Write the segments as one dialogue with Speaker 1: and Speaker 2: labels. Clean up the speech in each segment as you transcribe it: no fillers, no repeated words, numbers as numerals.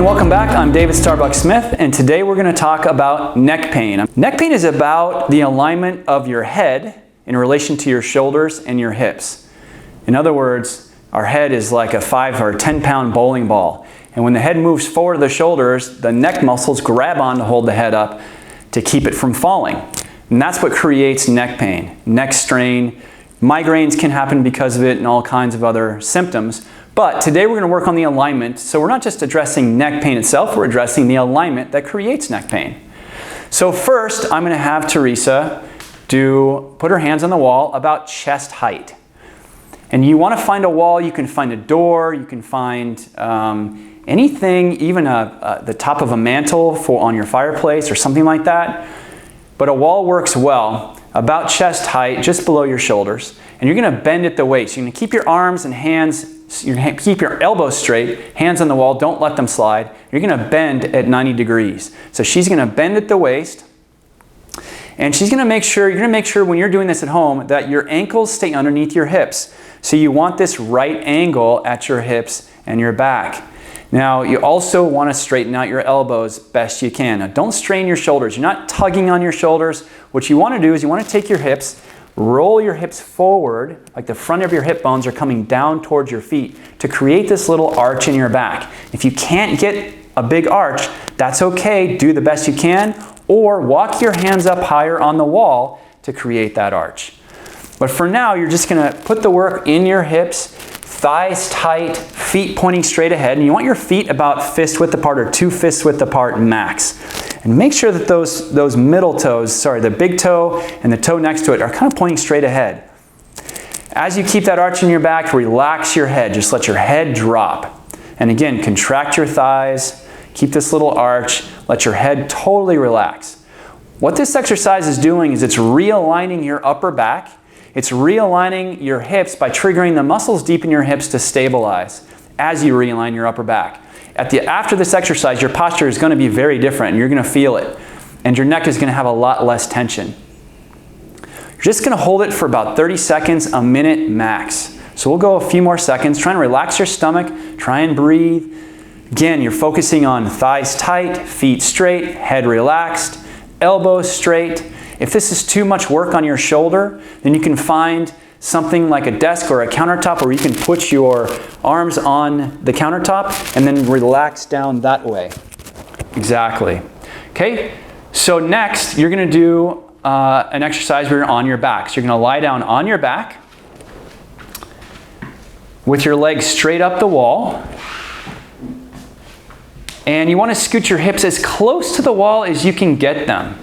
Speaker 1: welcome back. I'm David Starbuck Smith, and today we're going to talk about neck pain. Neck pain is about the alignment of your head in relation to your shoulders and your hips. In other words, our head is like a 5 or 10 pound bowling ball. And when the head moves forward to the shoulders, the neck muscles grab on to hold the head up to keep it from falling. And that's what creates neck pain, neck strain. Migraines can happen because of it and all kinds of other symptoms. But today we're going to work on the alignment. So we're not just addressing neck pain itself, we're addressing the alignment that creates neck pain. So first, I'm going to have Teresa put her hands on the wall about chest height. And you want to find a wall, you can find a door, you can find anything, even the top of a mantle on your fireplace or something like that. But a wall works well about chest height, just below your shoulders. And you're going to bend at the waist. You're going to keep your arms and hands, keep your elbows straight, hands on the wall, don't let them slide. You're going to bend at 90 degrees. So she's going to bend at the waist. And you're going to make sure when you're doing this at home that your ankles stay underneath your hips. So you want this right angle at your hips and your back. Now, you also want to straighten out your elbows best you can. Now, don't strain your shoulders. You're not tugging on your shoulders. What you want to do is you want to take your hips, roll your hips forward, like the front of your hip bones are coming down towards your feet to create this little arch in your back. If you can't get a big arch, that's okay. Do the best you can, or walk your hands up higher on the wall to create that arch. But for now, you're just going to put the work in your hips, thighs tight, feet pointing straight ahead, and you want your feet about fist width apart or 2 fist width apart max. And make sure that those middle toes, the big toe and the toe next to it are kind of pointing straight ahead. As you keep that arch in your back, relax your head. Just let your head drop. And again, contract your thighs, keep this little arch, let your head totally relax. What this exercise is doing is it's realigning your upper back. It's realigning your hips by triggering the muscles deep in your hips to stabilize as you realign your upper back. After this exercise, your posture is going to be very different, and you're going to feel it. And your neck is going to have a lot less tension. You're just going to hold it for about 30 seconds, a minute max. So we'll go a few more seconds. Try and relax your stomach. Try and breathe. Again, you're focusing on thighs tight, feet straight, head relaxed, elbows straight. If this is too much work on your shoulder, then you can find something like a desk or a countertop where you can put your arms on the countertop and then relax down that way. Exactly. Okay, so next you're going to do an exercise where you're on your back. So you're going to lie down on your back with your legs straight up the wall. And you want to scoot your hips as close to the wall as you can get them.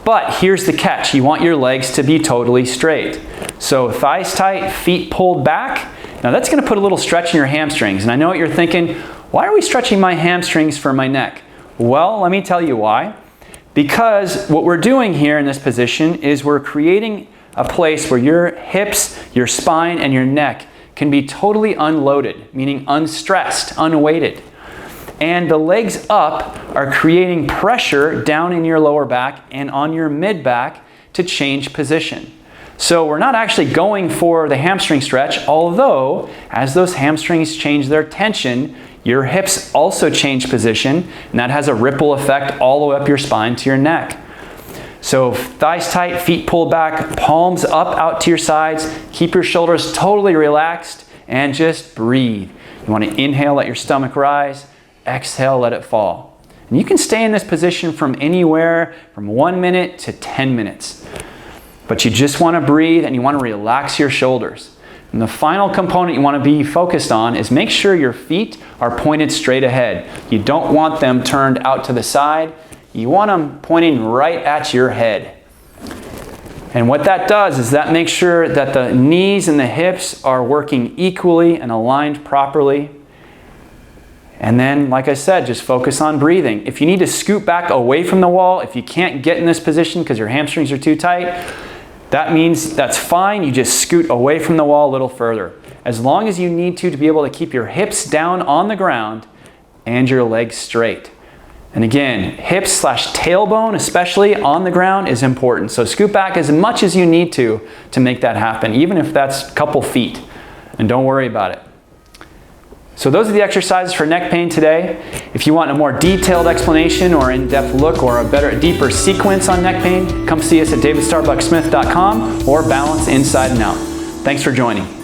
Speaker 1: But here's the catch. You want your legs to be totally straight. So thighs tight, feet pulled back. Now that's going to put a little stretch in your hamstrings. And I know what you're thinking, why are we stretching my hamstrings for my neck? Well, let me tell you why. Because what we're doing here in this position is we're creating a place where your hips, your spine, and your neck can be totally unloaded, meaning unstressed, unweighted. And the legs up are creating pressure down in your lower back and on your mid-back to change position. So we're not actually going for the hamstring stretch, although as those hamstrings change their tension, your hips also change position, and that has a ripple effect all the way up your spine to your neck. So thighs tight, feet pulled back, palms up out to your sides, keep your shoulders totally relaxed, and just breathe. You want to inhale, let your stomach rise. Exhale, let it fall. And you can stay in this position from anywhere from 1 minute to 10 minutes. But you just want to breathe and you want to relax your shoulders. And the final component you want to be focused on is make sure your feet are pointed straight ahead. You don't want them turned out to the side. You want them pointing right at your head. And what that does is that makes sure that the knees and the hips are working equally and aligned properly. And then, like I said, just focus on breathing. If you need to scoot back away from the wall, if you can't get in this position because your hamstrings are too tight, that means that's fine. You just scoot away from the wall a little further. As long as you need to be able to keep your hips down on the ground and your legs straight. And again, hips / tailbone, especially on the ground, is important. So scoot back as much as you need to make that happen, even if that's a couple feet. And don't worry about it. So those are the exercises for neck pain today. If you want a more detailed explanation or in-depth look or a deeper sequence on neck pain, come see us at davidstarbucksmith.com or Balance Inside and Out. Thanks for joining.